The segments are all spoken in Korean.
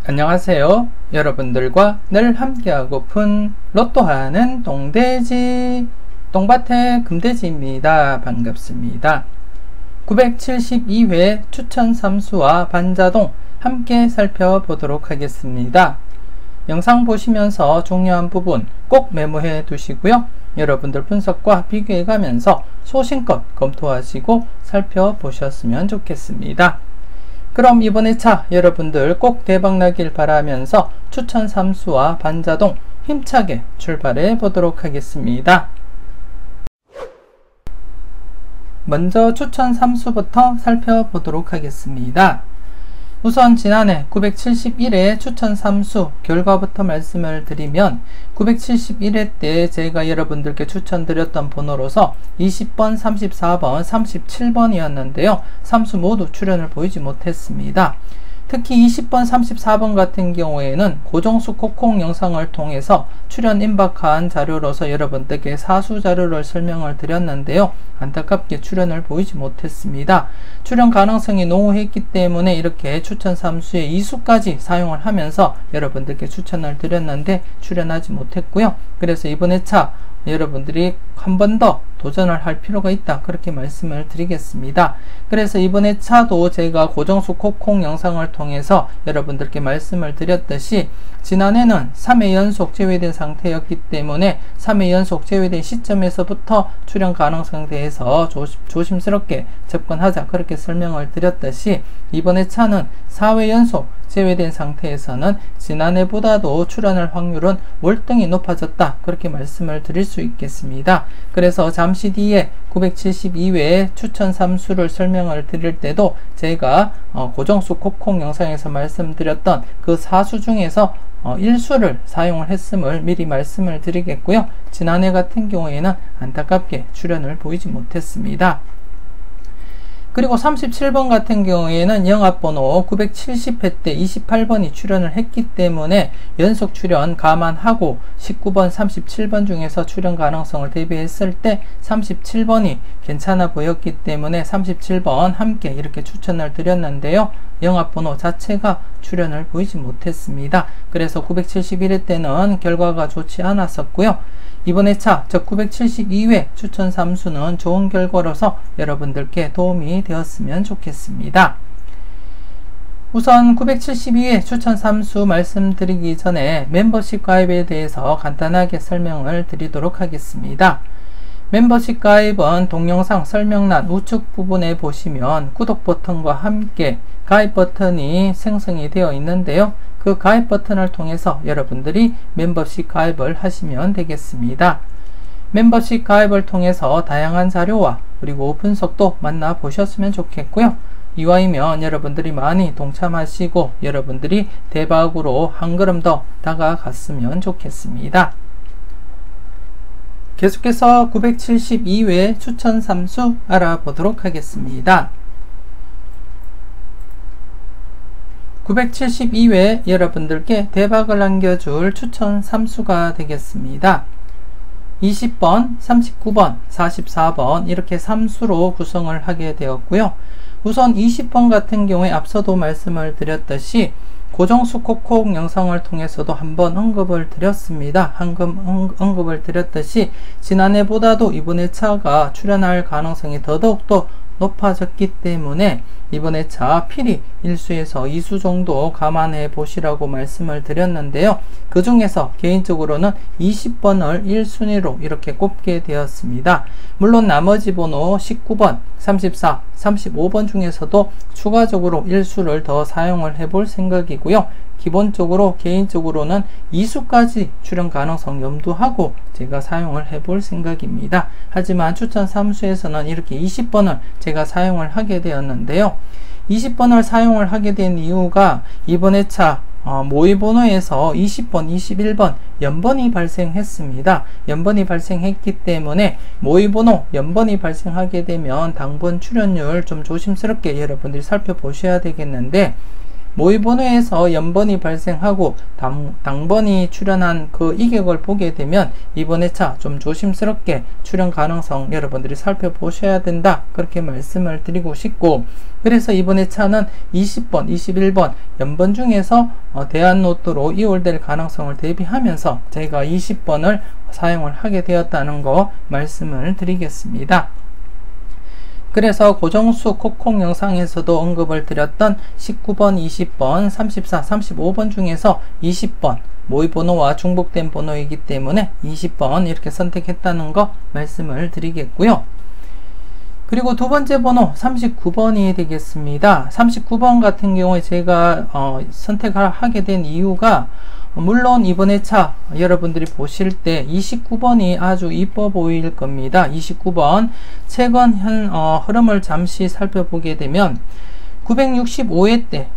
안녕하세요. 여러분들과 늘 함께하고픈 로또하는 똥돼지 똥밭의 금돼지입니다. 반갑습니다. 972회 추천 삼수와 반자동 함께 살펴보도록 하겠습니다. 영상 보시면서 중요한 부분 꼭 메모해 두시고요. 여러분들 분석과 비교해 가면서 소신껏 검토하시고 살펴보셨으면 좋겠습니다. 그럼 이번 회차 여러분들 꼭 대박나길 바라면서 추천 삼수와 반자동 힘차게 출발해 보도록 하겠습니다. 먼저 추천 삼수부터 살펴보도록 하겠습니다. 우선 지난해 971회 추천 삼수 결과부터 말씀을 드리면 971회 때 제가 여러분들께 추천드렸던 번호로서 20번, 34번, 37번이었는데요. 삼수 모두 출연을 보이지 못했습니다. 특히 20번, 34번 같은 경우에는 고정수 콕콕 영상을 통해서 출연 임박한 자료로서 여러분들께 사수 자료를 설명을 드렸는데요. 안타깝게 출연을 보이지 못했습니다. 출연 가능성이 농후했기 때문에 이렇게 추천 삼수의 2수까지 사용을 하면서 여러분들께 추천을 드렸는데 출연하지 못했고요. 그래서 이번 회차 여러분들이 한 번 더 도전을 할 필요가 있다, 그렇게 말씀을 드리겠습니다. 그래서 이번 회차도 제가 고정수 콕콕 영상을 통해서 여러분들께 말씀을 드렸듯이 지난해는 3회 연속 제외된 상태였기 때문에 3회 연속 제외된 시점에서부터 출연 가능성에 대해서 조심스럽게 접근하자, 그렇게 설명을 드렸듯이 이번 회차는 4회 연속 제외된 상태에서는 지난해보다도 출연할 확률은 월등히 높아졌다, 그렇게 말씀을 드릴 수 있겠습니다. 그래서 잠시 뒤에 972회 추천 삼수를 설명을 드릴 때도 제가 고정수 콕콕 영상에서 말씀드렸던 그 4수 중에서 1수를 사용을 했음을 미리 말씀을 드리겠고요. 지난해 같은 경우에는 안타깝게 출연을 보이지 못했습니다. 그리고 37번 같은 경우에는 영합번호 970회 때 28번이 출연을 했기 때문에 연속 출연 감안하고 19번, 37번 중에서 출연 가능성을 대비했을 때 37번이 괜찮아 보였기 때문에 37번 함께 이렇게 추천을 드렸는데요. 영합번호 자체가 출연을 보이지 못했습니다. 그래서 971회 때는 결과가 좋지 않았었고요. 이번 회차 즉 972회 추천 삼수는 좋은 결과로서 여러분들께 도움이 되었으면 좋겠습니다. 우선 972회 추천 삼수 말씀드리기 전에 멤버십 가입에 대해서 간단하게 설명을 드리도록 하겠습니다. 멤버십 가입은 동영상 설명란 우측 부분에 보시면 구독 버튼과 함께 가입 버튼이 생성이 되어 있는데요. 그 가입 버튼을 통해서 여러분들이 멤버십 가입을 하시면 되겠습니다. 멤버십 가입을 통해서 다양한 자료와 그리고 분석도 만나보셨으면 좋겠고요. 이와이면 여러분들이 많이 동참하시고 여러분들이 대박으로 한 걸음 더 다가갔으면 좋겠습니다. 계속해서 972회 추천 삼수 알아보도록 하겠습니다. 972회 여러분들께 대박을 안겨줄 추천 삼수가 되겠습니다. 20번, 39번, 44번 이렇게 3수로 구성을 하게 되었고요. 우선 20번 같은 경우에 앞서도 말씀을 드렸듯이 고정수 콕콕 영상을 통해서도 한번 언급을 드렸습니다. 언급을 드렸듯이 지난해보다도 이번 회차가 출연할 가능성이 더더욱더 높아졌기 때문에 이번 회차 필히 1수에서 2수 정도 감안해 보시라고 말씀을 드렸는데요. 그 중에서 개인적으로는 20번을 1순위로 이렇게 꼽게 되었습니다. 물론 나머지 번호 19번, 34, 35번 중에서도 추가적으로 1수를 더 사용을 해 볼 생각이고요. 기본적으로 개인적으로는 2수까지 출연 가능성 염두하고 제가 사용을 해 볼 생각입니다. 하지만 추천 삼수에서는 이렇게 20번을 제가 사용을 하게 되었는데요. 20번을 사용을 하게 된 이유가 이번 회차 모의 번호에서 20번, 21번 연번이 발생했습니다. 연번이 발생했기 때문에 모의 번호 연번이 발생하게 되면 당번 출연율 좀 조심스럽게 여러분들이 살펴보셔야 되겠는데 모의번호에서 연번이 발생하고 당번이 출현한 그 이격을 보게 되면 이번 회차 좀 조심스럽게 출현 가능성 여러분들이 살펴보셔야 된다, 그렇게 말씀을 드리고 싶고, 그래서 이번 회차는 20번, 21번 연번 중에서 대안로또로 이월될 가능성을 대비하면서 제가 20번을 사용을 하게 되었다는 거 말씀을 드리겠습니다. 그래서 고정수 콕콕 영상에서도 언급을 드렸던 19번, 20번, 34, 35번 중에서 20번 모의번호와 중복된 번호이기 때문에 20번 이렇게 선택했다는 거 말씀을 드리겠고요. 그리고 두 번째 번호 39번이 되겠습니다. 39번 같은 경우에 제가 선택을 하게 된 이유가, 물론 이번 회차 여러분들이 보실 때 29번이 아주 이뻐 보일 겁니다. 29번 최근 흐름을 잠시 살펴보게 되면 965회 때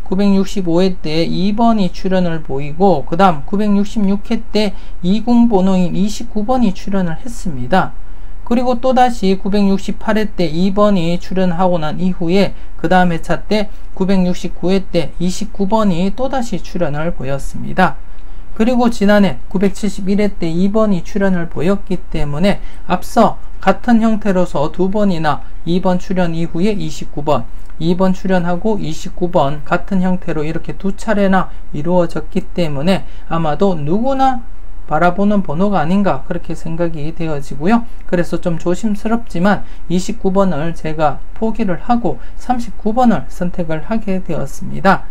2번이 출현을 보이고, 그 다음 966회 때 20번호인 29번이 출현을 했습니다. 그리고 또다시 968회 때 2번이 출현하고 난 이후에 그 다음 회차 때 969회 때 29번이 또다시 출현을 보였습니다. 그리고 지난해 971회 때 2번이 출현을 보였기 때문에 앞서 같은 형태로서 두 번이나 2번 출현 이후에 29번, 2번 출현하고 29번 같은 형태로 이렇게 두 차례나 이루어졌기 때문에 아마도 누구나 바라보는 번호가 아닌가, 그렇게 생각이 되어지고요. 그래서 좀 조심스럽지만 29번을 제가 포기를 하고 39번을 선택을 하게 되었습니다.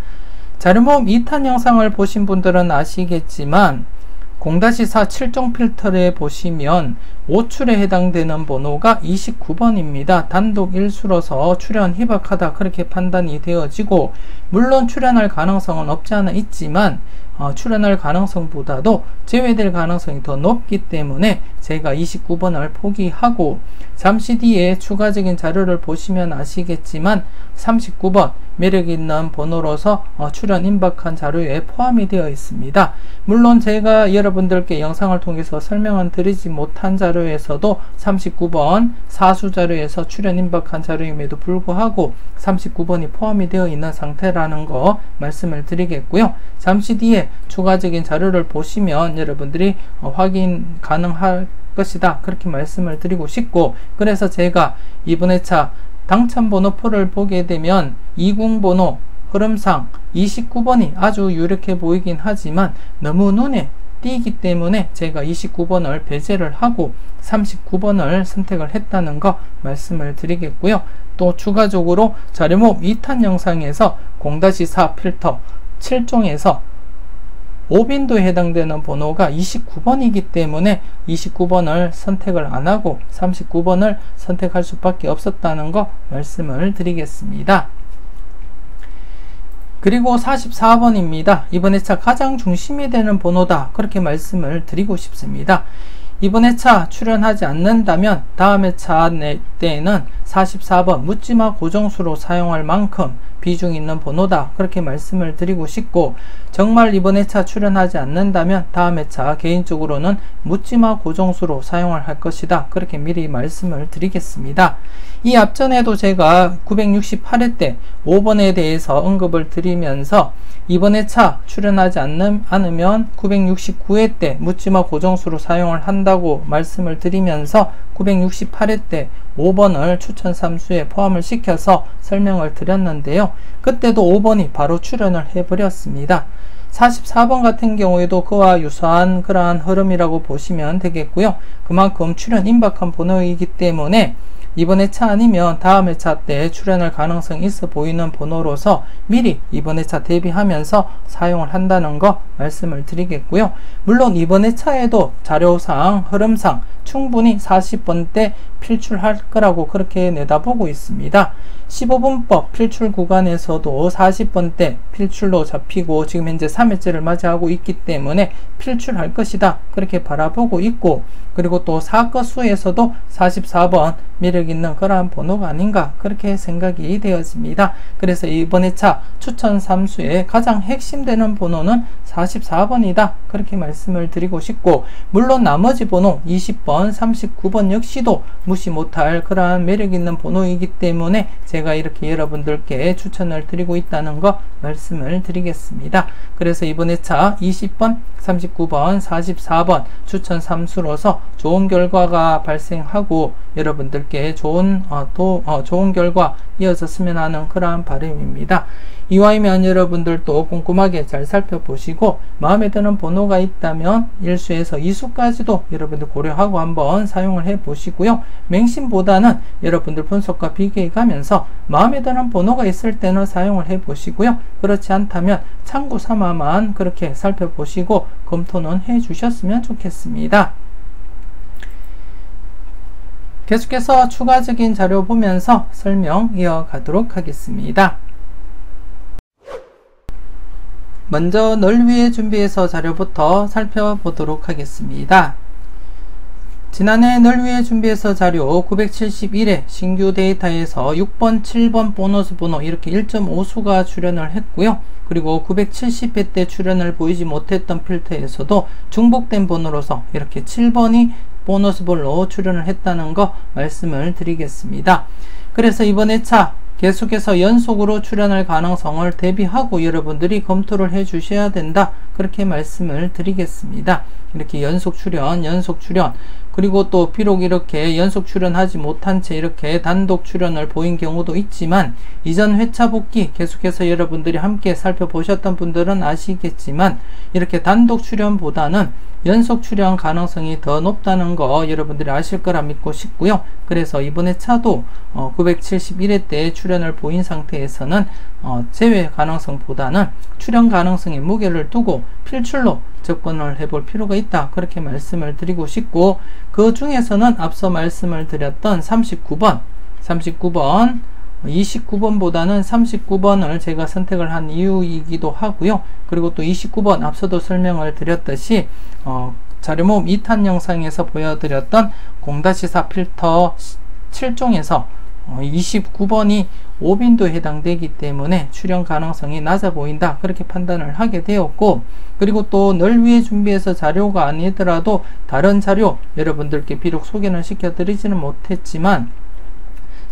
자료모음 2탄 영상을 보신 분들은 아시겠지만 0-4 7종 필터를 보시면 5출에 해당되는 번호가 29번입니다. 단독 일수로서 출현 희박하다, 그렇게 판단이 되어지고, 물론 출현할 가능성은 없지 않아 있지만 출현할 가능성보다도 제외될 가능성이 더 높기 때문에 제가 29번을 포기하고, 잠시 뒤에 추가적인 자료를 보시면 아시겠지만 39번 매력 있는 번호로서 출현 임박한 자료에 포함이 되어 있습니다. 물론 제가 여러분들께 영상을 통해서 설명은 드리지 못한 자료에서도 39번 사수 자료에서 출현 임박한 자료임에도 불구하고 39번이 포함이 되어 있는 상태라는 거 말씀을 드리겠고요. 잠시 뒤에 추가적인 자료를 보시면 여러분들이 확인 가능할 것이다, 그렇게 말씀을 드리고 싶고, 그래서 제가 이번 회차 당첨번호표를 보게 되면 20번호 흐름상 29번이 아주 유력해 보이긴 하지만 너무 눈에 띄기 때문에 제가 29번을 배제를 하고 39번을 선택을 했다는 거 말씀을 드리겠고요. 또 추가적으로 자료모음 2탄 영상에서 0-4 필터 7종에서 5빈도에 해당되는 번호가 29번이기 때문에 29번을 선택을 안하고 39번을 선택할 수밖에 없었다는 거 말씀을 드리겠습니다. 그리고 44번입니다. 이번 회차 가장 중심이 되는 번호다, 그렇게 말씀을 드리고 싶습니다. 이번 회차 출연하지 않는다면 다음 회차 때에는 44번 묻지마 고정수로 사용할 만큼 비중 있는 번호다, 그렇게 말씀을 드리고 싶고, 정말 이번 회차 출연하지 않는다면 다음 회차 개인적으로는 묻지마 고정수로 사용을 할 것이다, 그렇게 미리 말씀을 드리겠습니다. 이 앞전에도 제가 968회 때 5번에 대해서 언급을 드리면서 이번 회차 출연하지 않으면 969회 때 묻지마 고정수로 사용을 한다고 말씀을 드리면서 968회 때 5번을 추천 3수에 포함을 시켜서 설명을 드렸는데요. 그때도 5번이 바로 출연을 해버렸습니다. 44번 같은 경우에도 그와 유사한 그러한 흐름이라고 보시면 되겠고요. 그만큼 출연 임박한 번호이기 때문에 이번 회차 아니면 다음 회차 때 출연할 가능성이 있어 보이는 번호로서 미리 이번 회차 대비하면서 사용을 한다는 거 말씀을 드리겠고요. 물론 이번 회차에도 자료상 흐름상 충분히 40번대 필출할 거라고 그렇게 내다보고 있습니다. 15분법 필출 구간에서도 40번대 필출로 잡히고 지금 현재 3회째를 맞이하고 있기 때문에 필출할 것이다, 그렇게 바라보고 있고, 그리고 또 사건수에서도 44번 매력 있는 그러한 번호가 아닌가, 그렇게 생각이 되어집니다. 그래서 이번 회차 추천 3수의 가장 핵심되는 번호는 44번이다, 그렇게 말씀을 드리고 싶고, 물론 나머지 번호 20번, 39번 역시도 무시 못할 그러한 매력 있는 번호이기 때문에 제가 이렇게 여러분들께 추천을 드리고 있다는 거 말씀을 드리겠습니다. 그래서 이번 회차 20번, 39번, 44번 추천 3수로서 좋은 결과가 발생하고 여러분들께 좋은 결과 이어졌으면 하는 그러한 바람입니다. 이와이면 여러분들도 꼼꼼하게 잘 살펴보시고 마음에 드는 번호가 있다면 1수에서 2수까지도 여러분들 고려하고 한번 사용을 해 보시고요. 맹신보다는 여러분들 분석과 비교해 가면서 마음에 드는 번호가 있을 때는 사용을 해 보시고요. 그렇지 않다면 참고 삼아만 그렇게 살펴보시고 검토는 해 주셨으면 좋겠습니다. 계속해서 추가적인 자료 보면서 설명 이어가도록 하겠습니다. 먼저 널 위해 준비해서 자료부터 살펴보도록 하겠습니다. 지난해 널 위해 준비해서 자료 971회 신규 데이터에서 6번, 7번 보너스 번호 이렇게 1.5수가 출연을 했고요. 그리고 970회 때 출연을 보이지 못했던 필터에서도 중복된 번호로서 이렇게 7번이 보너스 번호로 출연을 했다는 거 말씀을 드리겠습니다. 그래서 이번 회차 계속해서 연속으로 출연할 가능성을 대비하고 여러분들이 검토를 해 주셔야 된다, 그렇게 말씀을 드리겠습니다. 이렇게 연속 출연 그리고 또 비록 이렇게 연속 출연하지 못한 채 이렇게 단독 출연을 보인 경우도 있지만 이전 회차 복귀 계속해서 여러분들이 함께 살펴보셨던 분들은 아시겠지만 이렇게 단독 출연보다는 연속 출연 가능성이 더 높다는 거 여러분들이 아실 거라 믿고 싶고요. 그래서 이번 회차도 971회 때 출연을 보인 상태에서는 제외 가능성보다는 출연 가능성에 무게를 두고 필출로 접근을 해볼 필요가 있다, 그렇게 말씀을 드리고 싶고, 그 중에서는 앞서 말씀을 드렸던 39번 29번보다는 39번을 제가 선택을 한 이유이기도 하고요. 그리고 또 29번 앞서도 설명을 드렸듯이 자료 모음 2탄 영상에서 보여드렸던 0-4 필터 7종에서 29번이 오빈도에 해당되기 때문에 출연 가능성이 낮아 보인다, 그렇게 판단을 하게 되었고, 그리고 또 널 위해 준비해서 자료가 아니더라도 다른 자료 여러분들께 비록 소개는 시켜드리지는 못했지만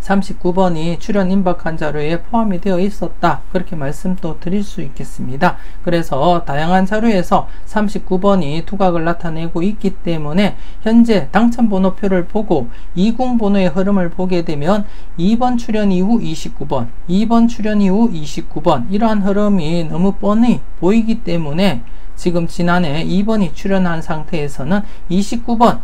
39번이 출연 임박한 자료에 포함이 되어 있었다, 그렇게 말씀도 드릴 수 있겠습니다. 그래서 다양한 자료에서 39번이 투각을 나타내고 있기 때문에 현재 당첨 번호표를 보고 이궁 번호의 흐름을 보게 되면 2번 출연 이후 29번, 2번 출연 이후 29번 이러한 흐름이 너무 뻔히 보이기 때문에 지금 지난해 2번이 출연한 상태에서는 29번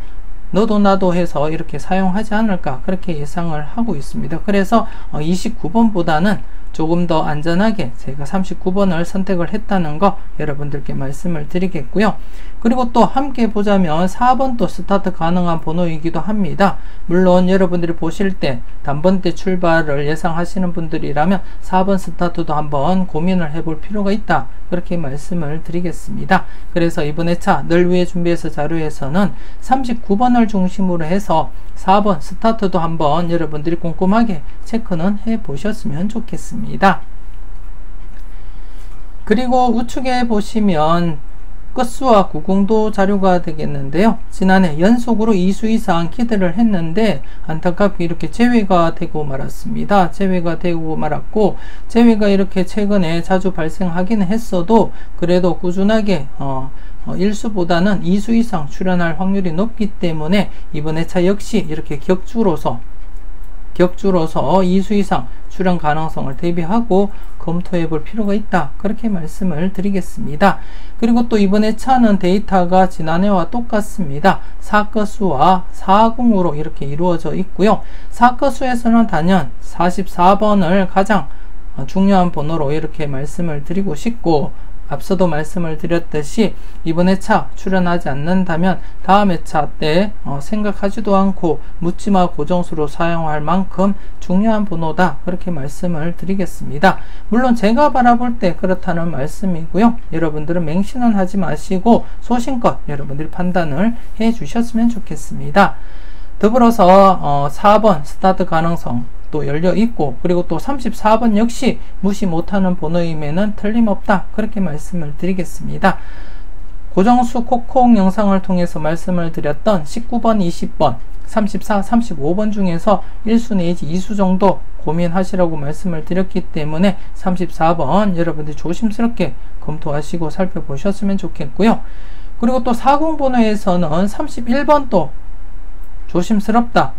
너도 나도 해서 이렇게 사용하지 않을까, 그렇게 예상을 하고 있습니다. 그래서 29번보다는 조금 더 안전하게 제가 39번을 선택을 했다는 거 여러분들께 말씀을 드리겠고요. 그리고 또 함께 보자면 4번도 스타트 가능한 번호이기도 합니다. 물론 여러분들이 보실 때 단번대 출발을 예상하시는 분들이라면 4번 스타트도 한번 고민을 해볼 필요가 있다, 그렇게 말씀을 드리겠습니다. 그래서 이번 회차 널 위해 준비해서 자료에서는 39번을 중심으로 해서 4번 스타트도 한번 여러분들이 꼼꼼하게 체크는 해 보셨으면 좋겠습니다. 그리고 우측에 보시면 끝수와 구궁도 자료가 되겠는데요. 지난해 연속으로 2수 이상 기대를 했는데 안타깝게 이렇게 제외가 되고 말았습니다. 제외가 되고 말았고, 제외가 이렇게 최근에 자주 발생하기는 했어도 그래도 꾸준하게 1수보다는 2수 이상 출연할 확률이 높기 때문에 이번 회차 역시 이렇게 격주로서 2수 이상 출연 가능성을 대비하고 검토해 볼 필요가 있다, 그렇게 말씀을 드리겠습니다. 그리고 또 이번 회차는 데이터가 지난해와 똑같습니다. 4끝수와 4궁으로 이렇게 이루어져 있고요. 4끝수에서는 단연 44번을 가장 중요한 번호로 이렇게 말씀을 드리고 싶고, 앞서도 말씀을 드렸듯이 이번 회차 출연하지 않는다면 다음 회차 때 생각하지도 않고 묻지마 고정수로 사용할 만큼 중요한 번호다, 그렇게 말씀을 드리겠습니다. 물론 제가 바라볼 때 그렇다는 말씀이고요. 여러분들은 맹신은 하지 마시고 소신껏 여러분들이 판단을 해 주셨으면 좋겠습니다. 더불어서 4번 스타트 가능성 또 열려 있고, 그리고 또 34번 역시 무시 못하는 번호임에는 틀림없다, 그렇게 말씀을 드리겠습니다. 고정수 콕콕 영상을 통해서 말씀을 드렸던 19번, 20번, 34, 35번 중에서 1수 내지 2수 정도 고민하시라고 말씀을 드렸기 때문에 34번 여러분들이 조심스럽게 검토하시고 살펴보셨으면 좋겠고요. 그리고 또 40번호에서는 31번도 조심스럽다.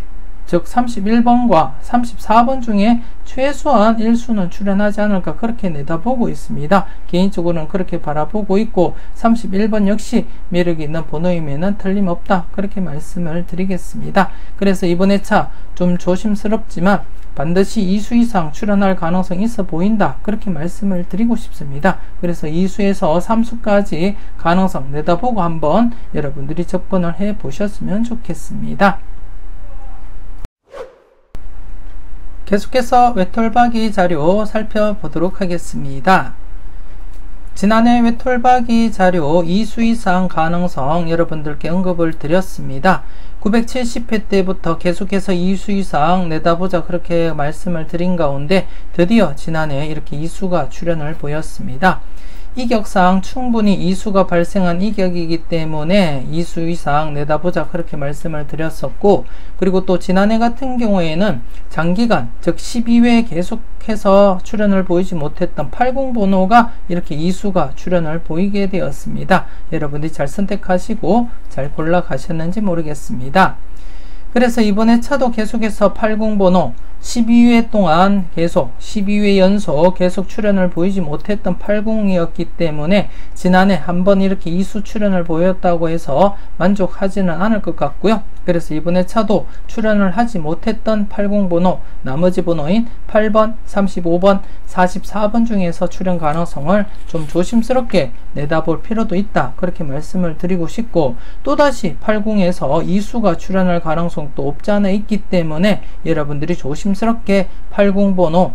즉 31번과 34번 중에 최소한 1수는 출연하지 않을까 그렇게 내다보고 있습니다. 개인적으로는 그렇게 바라보고 있고 31번 역시 매력이 있는 번호임에는 틀림없다 그렇게 말씀을 드리겠습니다. 그래서 이번 회차 좀 조심스럽지만 반드시 2수 이상 출연할 가능성이 있어 보인다 그렇게 말씀을 드리고 싶습니다. 그래서 2수에서 3수까지 가능성 내다보고 한번 여러분들이 접근을 해 보셨으면 좋겠습니다. 계속해서 외톨박이 자료 살펴보도록 하겠습니다. 지난해 외톨박이 자료 2수 이상 가능성 여러분들께 언급을 드렸습니다. 970회 때부터 계속해서 2수 이상 내다보자 그렇게 말씀을 드린 가운데 드디어 지난해 이렇게 2수가 출현을 보였습니다. 이격상 충분히 2수가 발생한 이격이기 때문에 2수 이상 내다보자 그렇게 말씀을 드렸었고, 그리고 또 지난해 같은 경우에는 장기간 즉 12회 계속해서 출현을 보이지 못했던 80번호가 이렇게 2수가 출현을 보이게 되었습니다. 여러분들이 잘 선택하시고 잘 골라 가셨는지 모르겠습니다. 그래서 이번에 차도 계속해서 80번호 12회 동안 계속 12회 연속 계속 출현을 보이지 못했던 80이었기 때문에 지난해 한번 이렇게 2수 출현을 보였다고 해서 만족하지는 않을 것 같고요. 그래서 이번에 차도 출현을 하지 못했던 80번호 나머지 번호인 8번, 35번, 44번 중에서 출현 가능성을 좀 조심스럽게 내다볼 필요도 있다 그렇게 말씀을 드리고 싶고, 또다시 80에서 2수가 출현할 가능성도 없지 않아 있기 때문에 여러분들이 조심스럽게 80번호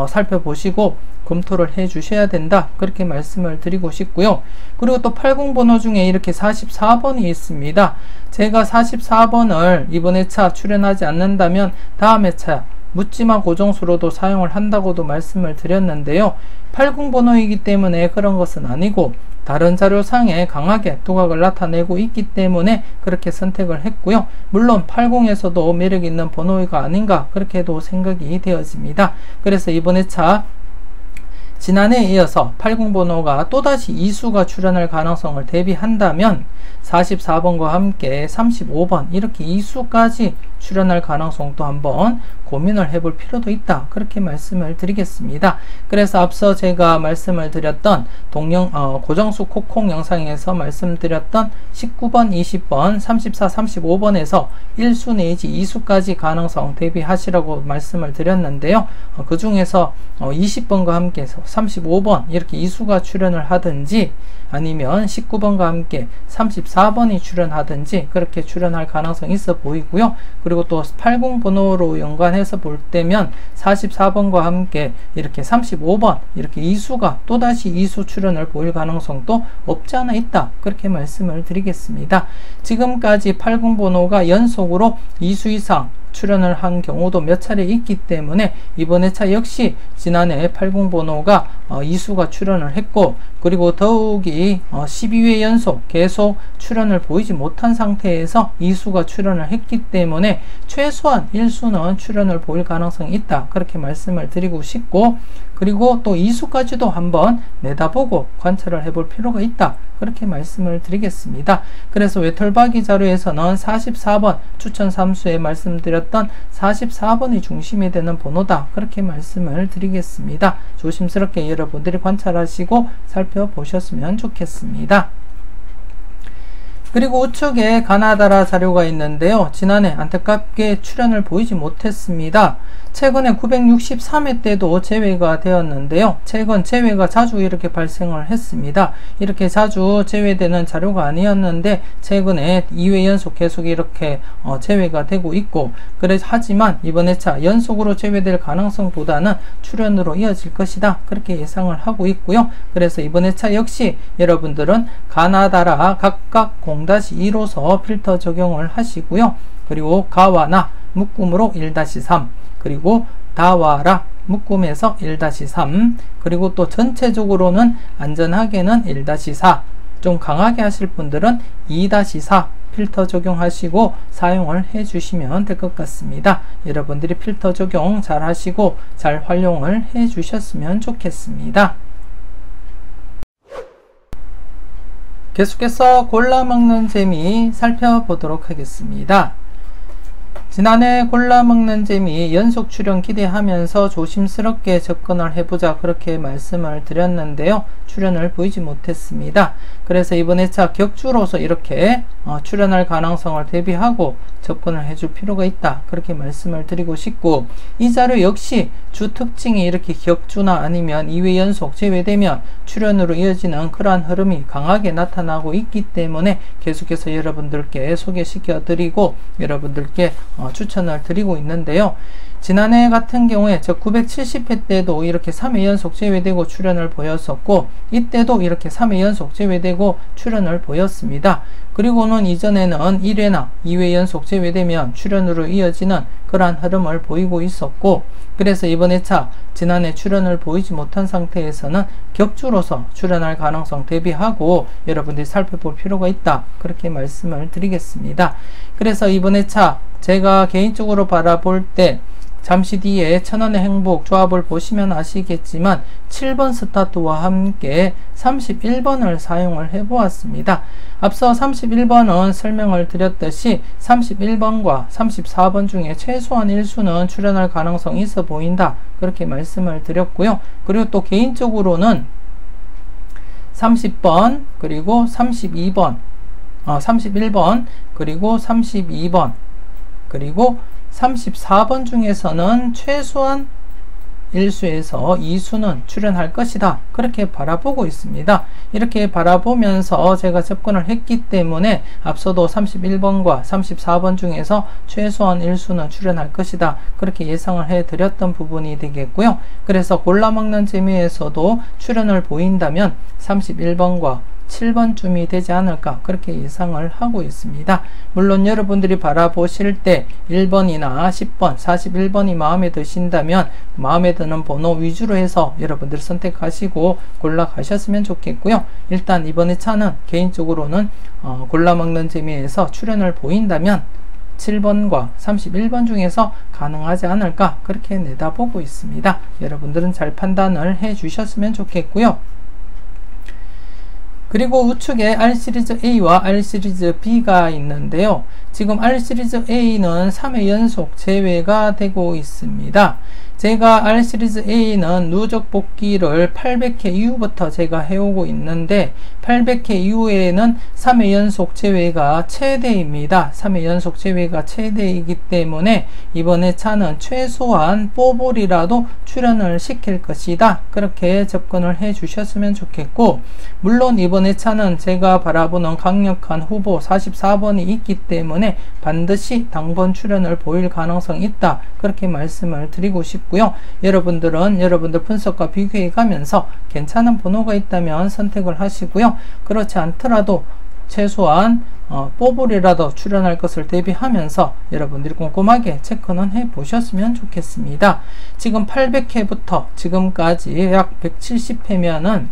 살펴보시고 검토를 해 주셔야 된다 그렇게 말씀을 드리고 싶고요. 그리고 또 80번호 중에 이렇게 44번이 있습니다. 제가 44번을 이번 회차 출연하지 않는다면 다음 회차 묻지마 고정수로도 사용을 한다고도 말씀을 드렸는데요. 80번호이기 때문에 그런 것은 아니고 다른 자료상에 강하게 두각을 나타내고 있기 때문에 그렇게 선택을 했고요. 물론 80에서도 매력 있는 번호가 아닌가 그렇게도 생각이 되어집니다. 그래서 이번 회차 지난해에 이어서 80번호가 또다시 2수가 출현할 가능성을 대비한다면 44번과 함께 35번 이렇게 2수까지 출현할 가능성도 한번 고민을 해볼 필요도 있다 그렇게 말씀을 드리겠습니다. 그래서 앞서 제가 말씀을 드렸던 고정수 콕콕 영상에서 말씀드렸던 19번, 20번, 34, 35번에서 1수 내지 2수까지 가능성 대비하시라고 말씀을 드렸는데요. 그 중에서 20번과 함께 35번 이렇게 2수가 출현을 하든지 아니면 19번과 함께 34번이 출현하든지 그렇게 출현할 가능성이 있어 보이고요. 그리고 또 80번호로 연관해서 볼 때면 44번과 함께 이렇게 35번 이렇게 2수가 또다시 2수 출현을 보일 가능성도 없지 않아 있다 그렇게 말씀을 드리겠습니다. 지금까지 80번호가 연속으로 2수 이상 출연을 한 경우도 몇 차례 있기 때문에 이번 회차 역시 지난해 80번호가 2수가 출연을 했고, 그리고 더욱이 12회 연속 계속 출연을 보이지 못한 상태에서 2수가 출연을 했기 때문에 최소한 1수는 출연을 보일 가능성이 있다 그렇게 말씀을 드리고 싶고, 그리고 또 2수까지도 한번 내다보고 관찰을 해볼 필요가 있다 그렇게 말씀을 드리겠습니다. 그래서 외톨박이 자료에서는 44번 추천 3수에 말씀드렸던 44번이 중심이 되는 번호다 그렇게 말씀을 드리겠습니다. 조심스럽게 여러분들이 관찰하시고 살펴보셨으면 좋겠습니다. 그리고 우측에 가나다라 자료가 있는데요. 지난해 안타깝게 출연을 보이지 못했습니다. 최근에 963회 때도 제외가 되었는데요. 최근 제외가 자주 이렇게 발생을 했습니다. 이렇게 자주 제외되는 자료가 아니었는데 최근에 2회 연속 계속 이렇게 제외가 되고 있고, 하지만 이번 회차 연속으로 제외될 가능성보다는 출연으로 이어질 것이다 그렇게 예상을 하고 있고요. 그래서 이번 회차 역시 여러분들은 가나다라 각각 0-2로서 필터 적용을 하시고요. 그리고 가와나 묶음으로 1-3, 그리고 다와라 묶음에서 1-3, 그리고 또 전체적으로는 안전하게는 1-4, 좀 강하게 하실 분들은 2-4 필터 적용하시고 사용을 해주시면 될 것 같습니다. 여러분들이 필터 적용 잘 하시고 잘 활용을 해주셨으면 좋겠습니다. 계속해서 골라먹는 재미 살펴보도록 하겠습니다. 지난해 골라먹는 재미 연속 출연 기대하면서 조심스럽게 접근을 해보자 그렇게 말씀을 드렸는데요. 출연을 보이지 못했습니다. 그래서 이번 회차 격주로서 이렇게 출연할 가능성을 대비하고 접근을 해줄 필요가 있다 그렇게 말씀을 드리고 싶고, 이 자료 역시 주 특징이 이렇게 격주나 아니면 2회 연속 제외되면 출연으로 이어지는 그러한 흐름이 강하게 나타나고 있기 때문에 계속해서 여러분들께 소개시켜 드리고 여러분들께 추천을 드리고 있는데요. 지난해 같은 경우에 저 970회 때도 이렇게 3회 연속 제외되고 출연을 보였었고, 이때도 이렇게 3회 연속 제외되고 출연을 보였습니다. 그리고는 이전에는 1회나 2회 연속 제외되면 출연으로 이어지는 그러한 흐름을 보이고 있었고, 그래서 이번 회차 지난해 출연을 보이지 못한 상태에서는 격주로서 출연할 가능성 대비하고 여러분들이 살펴볼 필요가 있다 그렇게 말씀을 드리겠습니다. 그래서 이번 회차 제가 개인적으로 바라볼 때 잠시 뒤에 천원의 행복 조합을 보시면 아시겠지만 7번 스타트와 함께 31번을 사용을 해 보았습니다. 앞서 31번은 설명을 드렸듯이 31번과 34번 중에 최소한 1수는 출연할 가능성이 있어 보인다 그렇게 말씀을 드렸고요. 그리고 또 개인적으로는 30번 그리고 32번 31번 그리고 32번 그리고 34번 중에서는 최소한 1수에서 2수는 출연할 것이다 그렇게 바라보고 있습니다. 이렇게 바라보면서 제가 접근을 했기 때문에 앞서도 31번과 34번 중에서 최소한 1수는 출연할 것이다 그렇게 예상을 해 드렸던 부분이 되겠고요. 그래서 골라먹는 재미에서도 출연을 보인다면 31번과 7번쯤이 되지 않을까 그렇게 예상을 하고 있습니다. 물론 여러분들이 바라보실 때 1번이나 10번, 41번이 마음에 드신다면 마음에 드는 번호 위주로 해서 여러분들 선택하시고 골라 가셨으면 좋겠고요. 일단 이번 회차는 개인적으로는 골라먹는 재미에서 출연을 보인다면 7번과 31번 중에서 가능하지 않을까 그렇게 내다보고 있습니다. 여러분들은 잘 판단을 해 주셨으면 좋겠고요. 그리고 우측에 R시리즈 A와 R시리즈 B가 있는데요. 지금 R시리즈 A는 3회 연속 제외가 되고 있습니다. 제가 R시리즈 A는 누적 복귀를 800회 이후부터 제가 해오고 있는데 800회 이후에는 3회 연속 제외가 최대입니다. 3회 연속 제외가 최대이기 때문에 이번 회차는 최소한 뽀볼이라도 출연을 시킬 것이다. 그렇게 접근을 해 주셨으면 좋겠고, 물론 이번 회차는 제가 바라보는 강력한 후보 44번이 있기 때문에 반드시 당번 출연을 보일 가능성이 있다. 그렇게 말씀을 드리고 싶고요. 여러분들은 여러분들 분석과 비교해 가면서 괜찮은 번호가 있다면 선택을 하시고요. 그렇지 않더라도 최소한 뽀볼이라도 출연할 것을 대비하면서 여러분들이 꼼꼼하게 체크는 해 보셨으면 좋겠습니다. 지금 800회부터 지금까지 약 170회면은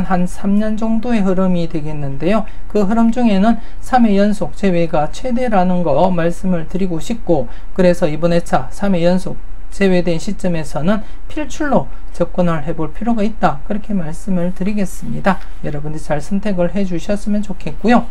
한 3년 정도의 흐름이 되겠는데요. 그 흐름 중에는 3회 연속 제외가 최대라는 거 말씀을 드리고 싶고, 그래서 이번 회차 3회 연속 제외된 시점에서는 필출로 접근을 해볼 필요가 있다. 그렇게 말씀을 드리겠습니다. 여러분들이 잘 선택을 해 주셨으면 좋겠고요.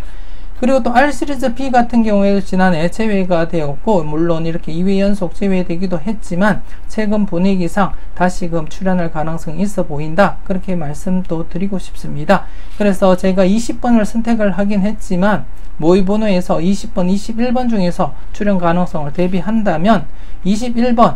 그리고 또 R시리즈 B 같은 경우에도 지난해 제외가 되었고, 물론 이렇게 2회 연속 제외되기도 했지만 최근 분위기상 다시금 출연할 가능성이 있어 보인다. 그렇게 말씀도 드리고 싶습니다. 그래서 제가 20번을 선택을 하긴 했지만 모의 번호에서 20번, 21번 중에서 출연 가능성을 대비한다면 21번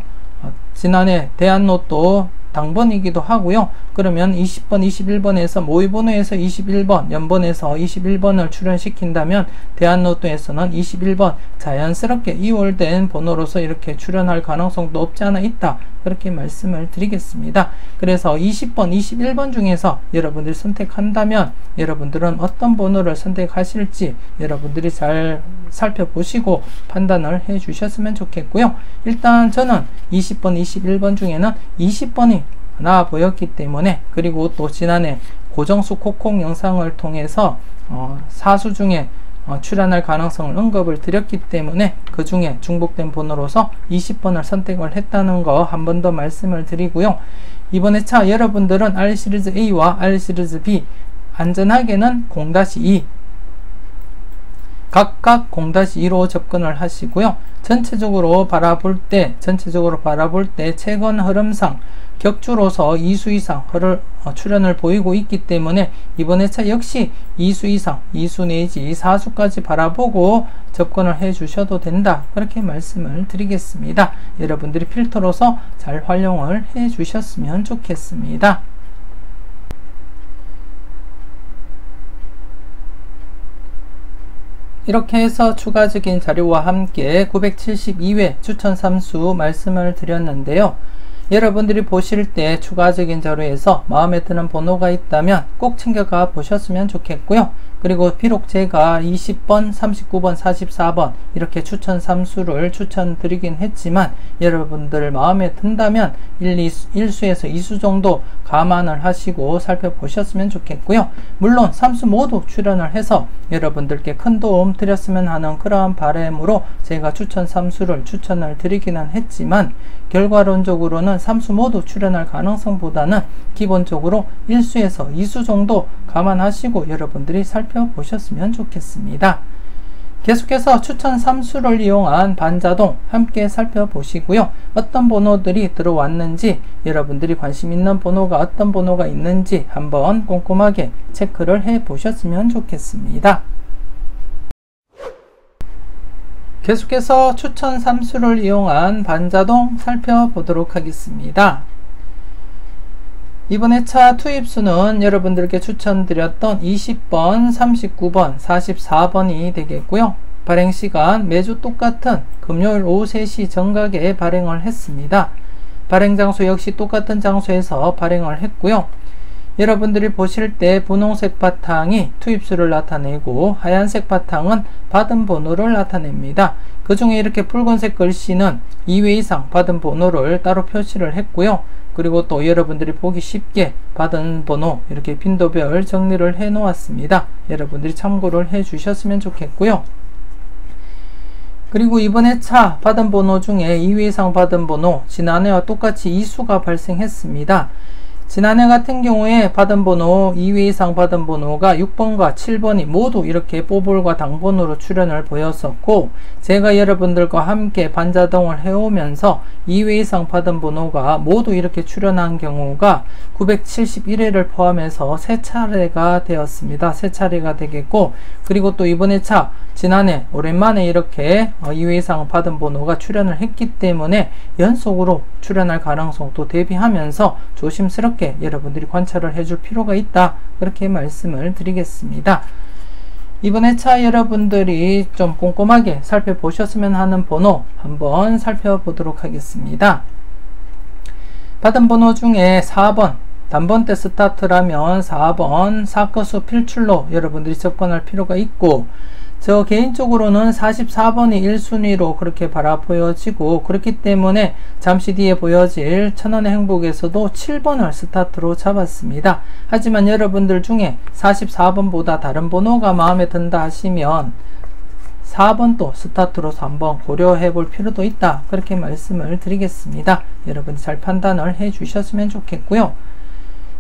지난해 대한로또 당번이기도 하고요. 그러면 20번, 21번에서 모의번호에서 21번, 연번에서 21번을 출연시킨다면 대한로또에서는 21번 자연스럽게 이월된 번호로서 이렇게 출연할 가능성도 없지 않아 있다. 그렇게 말씀을 드리겠습니다. 그래서 20번, 21번 중에서 여러분들이 선택한다면 여러분들은 어떤 번호를 선택하실지 여러분들이 잘 살펴보시고 판단을 해 주셨으면 좋겠고요. 일단 저는 20번, 21번 중에는 20번이 나와 보였기 때문에, 그리고 또 지난해 고정수 콕콕 영상을 통해서 사수 중에 출연할 가능성을 언급을 드렸기 때문에 그 중에 중복된 번호로서 20번을 선택을 했다는 거 한 번 더 말씀을 드리고요. 이번 회차 여러분들은 R 시리즈 A와 R 시리즈 B 안전하게는 0-2 각각 0-2로 접근을 하시고요. 전체적으로 바라볼 때 최근 흐름상 격주로서 2수 이상 출현을 보이고 있기 때문에 이번 회차 역시 2수 이상, 2수 내지 4수까지 바라보고 접근을 해 주셔도 된다. 그렇게 말씀을 드리겠습니다. 여러분들이 필터로서 잘 활용을 해 주셨으면 좋겠습니다. 이렇게 해서 추가적인 자료와 함께 972회 추천 3수 말씀을 드렸는데요. 여러분들이 보실 때 추가적인 자료에서 마음에 드는 번호가 있다면 꼭 챙겨가 보셨으면 좋겠고요. 그리고 비록 제가 20번, 39번, 44번 이렇게 추천 3수를 추천드리긴 했지만 여러분들 마음에 든다면 1수에서 2수 정도 감안을 하시고 살펴보셨으면 좋겠고요. 물론 3수 모두 출연을 해서 여러분들께 큰 도움 드렸으면 하는 그러한 바람으로 제가 추천 3수를 추천을 드리기는 했지만 결과론적으로는 3수 모두 출연할 가능성보다는 기본적으로 1수에서 2수 정도 감안하시고 여러분들이 살펴보셨으면 좋겠습니다. 계속해서 추천 3수를 이용한 반자동 함께 살펴보시고요. 어떤 번호들이 들어왔는지 여러분들이 관심 있는 번호가 어떤 번호가 있는지 한번 꼼꼼하게 체크를 해 보셨으면 좋겠습니다. 계속해서 추천 3수를 이용한 반자동 살펴보도록 하겠습니다. 이번 회차 투입수는 여러분들께 추천드렸던 20번, 39번, 44번이 되겠고요. 발행시간 매주 똑같은 금요일 오후 3시 정각에 발행을 했습니다. 발행 장소 역시 똑같은 장소에서 발행을 했고요. 여러분들이 보실 때 분홍색 바탕이 투입수를 나타내고 하얀색 바탕은 받은 번호를 나타냅니다. 그 중에 이렇게 붉은색 글씨는 2회 이상 받은 번호를 따로 표시를 했고요. 그리고 또 여러분들이 보기 쉽게 받은 번호 이렇게 빈도별 정리를 해 놓았습니다. 여러분들이 참고를 해 주셨으면 좋겠고요. 그리고 이번 회차 받은 번호 중에 2회 이상 받은 번호 지난해와 똑같이 2수가 발생했습니다. 지난해 같은 경우에 받은 번호 2회 이상 받은 번호가 6번과 7번이 모두 이렇게 뽀볼과 당번으로 출현을 보였었고 제가 여러분들과 함께 반자동을 해오면서 2회 이상 받은 번호가 모두 이렇게 출현한 경우가 971회를 포함해서 3차례가 되었습니다. 3차례가 되겠고 그리고 또 이번 회차 지난해 오랜만에 이렇게 2회 이상 받은 번호가 출현을 했기 때문에 연속으로 출현할 가능성도 대비하면서 조심스럽게 여러분들이 관찰을 해줄 필요가 있다. 그렇게 말씀을 드리겠습니다. 이번 회차 여러분들이 좀 꼼꼼하게 살펴보셨으면 하는 번호 한번 살펴보도록 하겠습니다. 받은 번호 중에 4번 단번대 스타트라면 4번 사커수 필출로 여러분들이 접근할 필요가 있고 저 개인적으로는 44번이 1순위로 그렇게 보여지고 그렇기 때문에 잠시 뒤에 보여질 천원의 행복에서도 7번을 스타트로 잡았습니다. 하지만 여러분들 중에 44번보다 다른 번호가 마음에 든다 하시면 4번도 스타트로서 한번 고려해 볼 필요도 있다. 그렇게 말씀을 드리겠습니다. 여러분 잘 판단을 해 주셨으면 좋겠고요.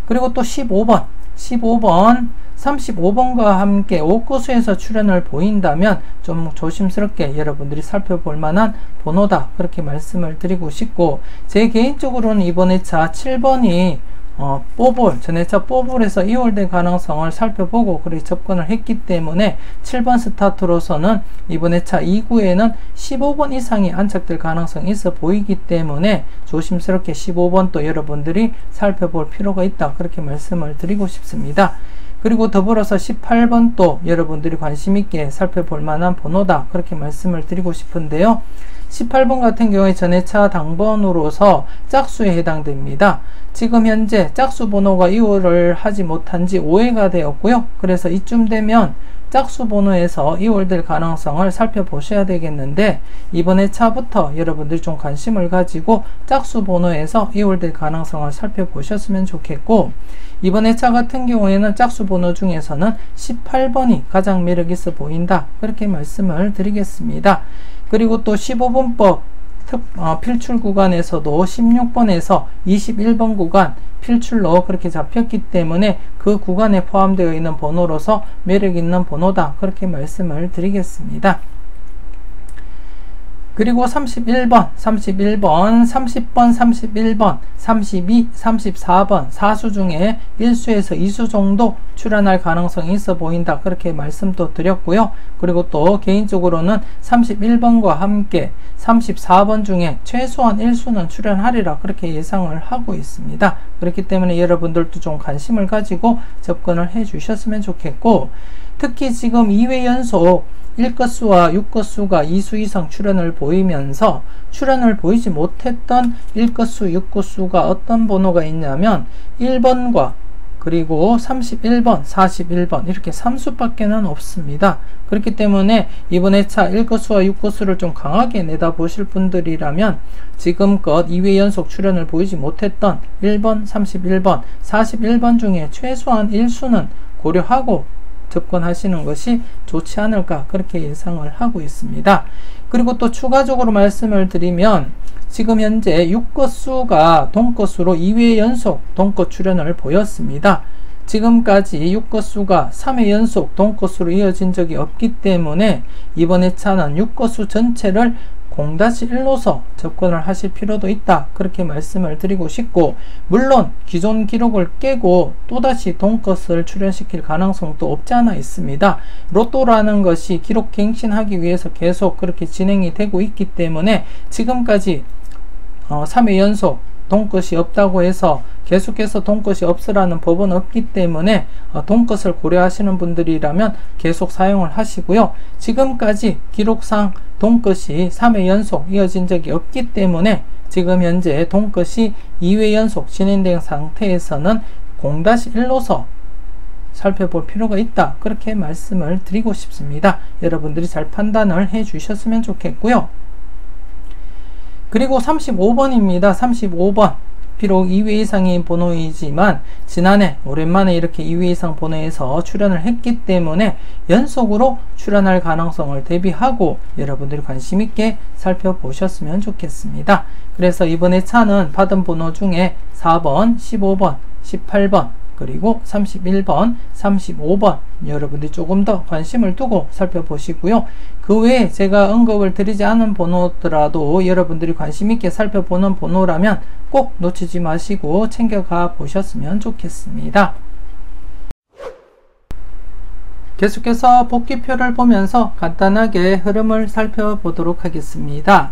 그리고 또 15번 35번과 함께 5구수에서 출현을 보인다면 좀 조심스럽게 여러분들이 살펴볼 만한 번호다. 그렇게 말씀을 드리고 싶고 제 개인적으로는 이번 회차 7번이 전 회차 뽀볼에서 이월될 가능성을 살펴보고 그렇게 접근을 했기 때문에 7번 스타트로서는 이번 회차 2구에는 15번 이상이 안착될 가능성이 있어 보이기 때문에 조심스럽게 15번 또 여러분들이 살펴볼 필요가 있다. 그렇게 말씀을 드리고 싶습니다. 그리고 더불어서 18번도 여러분들이 관심있게 살펴볼 만한 번호다. 그렇게 말씀을 드리고 싶은데요. 18번 같은 경우에 전회차 당번으로서 짝수에 해당됩니다. 지금 현재 짝수 번호가 이월을 하지 못한 지 5회가 되었고요. 그래서 이쯤 되면 짝수 번호에서 이월될 가능성을 살펴보셔야 되겠는데, 이번 회차부터 여러분들이 좀 관심을 가지고 짝수 번호에서 이월될 가능성을 살펴보셨으면 좋겠고, 이번 회차 같은 경우에는 짝수 번호 중에서는 18번이 가장 매력 있어 보인다, 그렇게 말씀을 드리겠습니다. 그리고 또 15번법 필출 구간에서도 16번에서 21번 구간 필출로 그렇게 잡혔기 때문에 그 구간에 포함되어 있는 번호로서 매력 있는 번호다, 그렇게 말씀을 드리겠습니다. 그리고 31번, 30번, 31번, 32, 34번 4수 중에 1수에서 2수 정도 출현할 가능성이 있어 보인다, 그렇게 말씀도 드렸고요. 그리고 또 개인적으로는 31번과 함께 34번 중에 최소한 1수는 출현하리라, 그렇게 예상을 하고 있습니다. 그렇기 때문에 여러분들도 좀 관심을 가지고 접근을 해 주셨으면 좋겠고, 특히 지금 2회 연속 1것수와 6것수가 2수 이상 출현을 보이면서 출현을 보이지 못했던 1것수, 6것수가 어떤 번호가 있냐면 1번과 그리고 31번, 41번 이렇게 3수밖에는 없습니다. 그렇기 때문에 이번 회차 1것수와 6것수를 좀 강하게 내다보실 분들이라면 지금껏 2회 연속 출현을 보이지 못했던 1번, 31번, 41번 중에 최소한 1수는 고려하고 접근하시는 것이 좋지 않을까, 그렇게 예상을 하고 있습니다. 그리고 또 추가적으로 말씀을 드리면 지금 현재 6것수가 동것수로 2회 연속 동것 출현을 보였습니다. 지금까지 6것수가 3회 연속 동것수로 이어진 적이 없기 때문에 이번 회차는 6것수 전체를 0-1로서 접근을 하실 필요도 있다, 그렇게 말씀을 드리고 싶고, 물론 기존 기록을 깨고 또다시 동것을 출현시킬 가능성도 없지 않아 있습니다. 로또라는 것이 기록 갱신하기 위해서 계속 그렇게 진행이 되고 있기 때문에 지금까지 3회 연속 동것이 없다고 해서 계속해서 동것이 없으라는 법은 없기 때문에 동것을 고려하시는 분들이라면 계속 사용을 하시고요. 지금까지 기록상 동것이 3회 연속 이어진 적이 없기 때문에 지금 현재 동것이 2회 연속 진행된 상태에서는 0-1로서 살펴볼 필요가 있다, 그렇게 말씀을 드리고 싶습니다. 여러분들이 잘 판단을 해 주셨으면 좋겠고요. 그리고 35번입니다. 35번. 비록 2회 이상의 번호이지만 지난해 오랜만에 이렇게 2회 이상 번호에서 출현을 했기 때문에 연속으로 출현할 가능성을 대비하고 여러분들이 관심 있게 살펴보셨으면 좋겠습니다. 그래서 이번 회차는 받은 번호 중에 4번, 15번, 18번, 그리고 31번, 35번 여러분들이 조금 더 관심을 두고 살펴보시고요. 그 외에 제가 언급을 드리지 않은 번호더라도 여러분들이 관심 있게 살펴보는 번호라면 꼭 놓치지 마시고 챙겨가 보셨으면 좋겠습니다. 계속해서 복귀표를 보면서 간단하게 흐름을 살펴보도록 하겠습니다.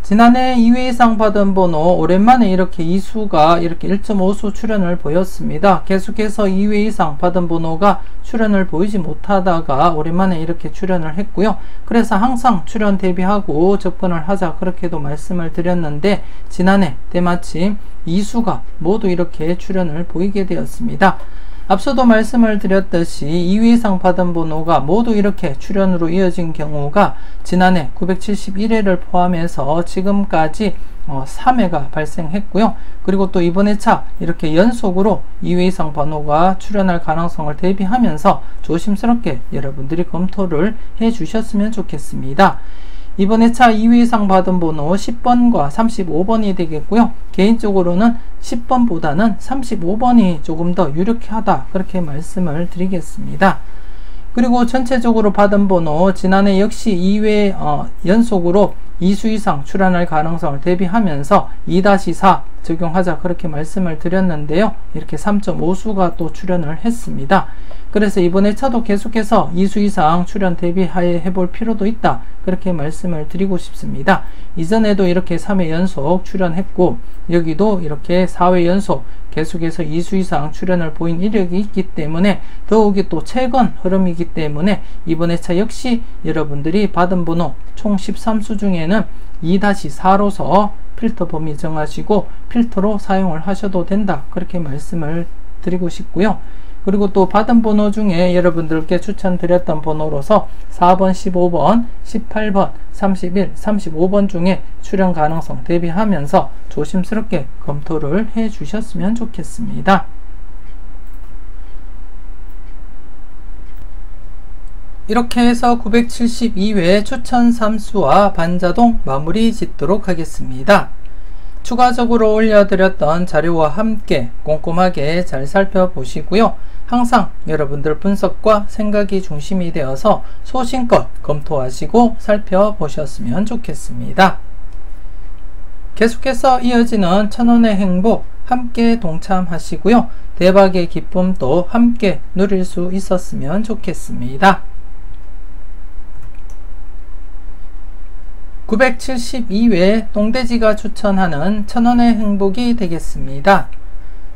지난해 2회 이상 받은 번호 오랜만에 이렇게 2수가 이렇게 1.5수 출현을 보였습니다. 계속해서 2회 이상 받은 번호가 출현을 보이지 못하다가 오랜만에 이렇게 출현을 했고요. 그래서 항상 출현 대비하고 접근을 하자, 그렇게도 말씀을 드렸는데 지난해 때마침 2수가 모두 이렇게 출현을 보이게 되었습니다. 앞서도 말씀을 드렸듯이 2회 이상 받은 번호가 모두 이렇게 출현으로 이어진 경우가 지난해 971회를 포함해서 지금까지 3회가 발생했고요. 그리고 또 이번 회차 이렇게 연속으로 2회 이상 번호가 출현할 가능성을 대비하면서 조심스럽게 여러분들이 검토를 해 주셨으면 좋겠습니다. 이번 회차 2회 이상 받은 번호 10번과 35번이 되겠고요. 개인적으로는 10번보다는 35번이 조금 더 유력하다, 그렇게 말씀을 드리겠습니다. 그리고 전체적으로 받은 번호 지난해 역시 2회 연속으로 2수 이상 출현할 가능성을 대비하면서 2-4, 적용하자 그렇게 말씀을 드렸는데요. 이렇게 3.5수가 또 출연을 했습니다. 그래서 이번 회차도 계속해서 2수 이상 출연 대비하에 해볼 필요도 있다 그렇게 말씀을 드리고 싶습니다. 이전에도 이렇게 3회 연속 출연했고 여기도 이렇게 4회 연속 계속해서 2수 이상 출연을 보인 이력이 있기 때문에 더욱이 또 최근 흐름이기 때문에 이번 회차 역시 여러분들이 받은 번호 총 13수 중에는 2-4로서 필터 범위 정하시고 필터로 사용을 하셔도 된다 그렇게 말씀을 드리고 싶고요. 그리고 또 받은 번호 중에 여러분들께 추천드렸던 번호로서 4번, 15번, 18번, 31, 35번 중에 출연 가능성 대비하면서 조심스럽게 검토를 해 주셨으면 좋겠습니다. 이렇게 해서 972회 추천 3수와 반자동 마무리 짓도록 하겠습니다. 추가적으로 올려드렸던 자료와 함께 꼼꼼하게 잘 살펴보시고요. 항상 여러분들 분석과 생각이 중심이 되어서 소신껏 검토하시고 살펴보셨으면 좋겠습니다. 계속해서 이어지는 천원의 행복 함께 동참하시고요. 대박의 기쁨도 함께 누릴 수 있었으면 좋겠습니다. 972회 똥돼지가 추천하는 천원의 행복이 되겠습니다.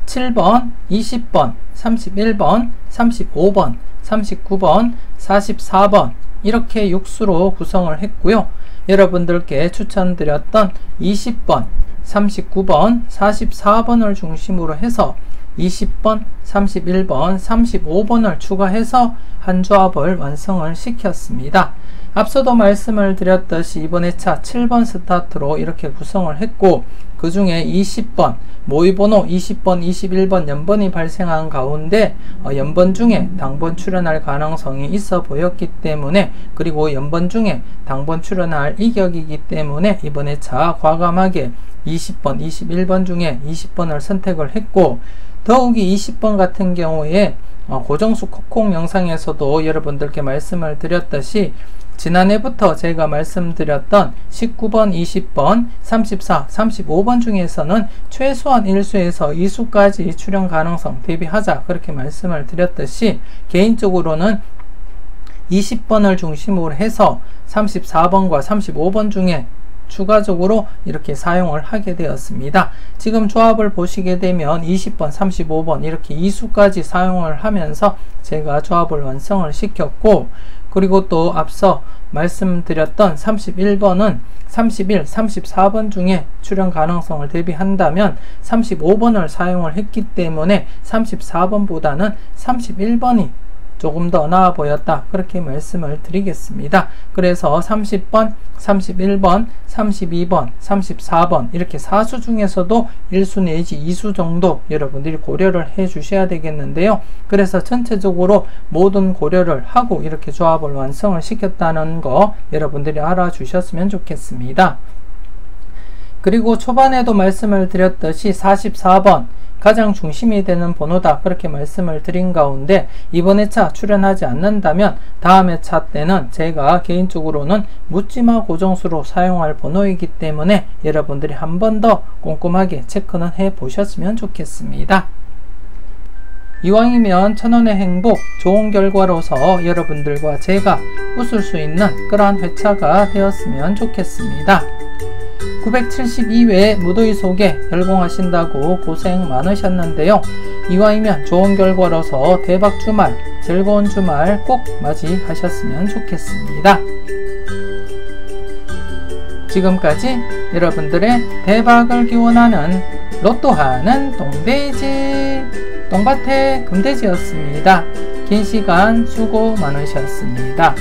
7번, 20번, 31번, 35번, 39번, 44번 이렇게 6수로 구성을 했고요. 여러분들께 추천드렸던 20번, 39번, 44번을 중심으로 해서 20번, 31번, 35번을 추가해서 한 조합을 완성을 시켰습니다. 앞서도 말씀을 드렸듯이 이번 회차 7번 스타트로 이렇게 구성을 했고 그 중에 20번 모의번호 20번, 21번 연번이 발생한 가운데 연번 중에 당번 출연할 가능성이 있어 보였기 때문에 그리고 연번 중에 당번 출연할 이격이기 때문에 이번 회차 과감하게 20번, 21번 중에 20번을 선택을 했고 더욱이 20번 같은 경우에 고정수 콕콕 영상에서도 여러분들께 말씀을 드렸듯이 지난해부터 제가 말씀드렸던 19번, 20번, 34, 35번 중에서는 최소한 1수에서 2수까지 출연 가능성 대비하자 그렇게 말씀을 드렸듯이 개인적으로는 20번을 중심으로 해서 34번과 35번 중에 추가적으로 이렇게 사용을 하게 되었습니다. 지금 조합을 보시게 되면 20번, 35번 이렇게 2수까지 사용을 하면서 제가 조합을 완성을 시켰고 그리고 또 앞서 말씀드렸던 31번은 31, 34번 중에 출연 가능성을 대비한다면 35번을 사용을 했기 때문에 34번보다는 31번이 조금 더 나아 보였다 그렇게 말씀을 드리겠습니다. 그래서 30번, 31번, 32번, 34번 이렇게 4수 중에서도 1수 내지 2수 정도 여러분들이 고려를 해 주셔야 되겠는데요. 그래서 전체적으로 모든 고려를 하고 이렇게 조합을 완성을 시켰다는 거 여러분들이 알아주셨으면 좋겠습니다. 그리고 초반에도 말씀을 드렸듯이 44번 가장 중심이 되는 번호다 그렇게 말씀을 드린 가운데 이번 회차 출연하지 않는다면 다음 회차 때는 제가 개인적으로는 묻지마 고정수로 사용할 번호이기 때문에 여러분들이 한 번 더 꼼꼼하게 체크는 해 보셨으면 좋겠습니다. 이왕이면 천원의 행복 좋은 결과로서 여러분들과 제가 웃을 수 있는 그러한 회차가 되었으면 좋겠습니다. 972회 무더위 속에 열공하신다고 고생 많으셨는데요. 이왕이면 좋은 결과로서 대박 주말, 즐거운 주말 꼭 맞이하셨으면 좋겠습니다. 지금까지 여러분들의 대박을 기원하는 로또하는 똥돼지 똥밭의 금돼지였습니다. 긴 시간 수고 많으셨습니다.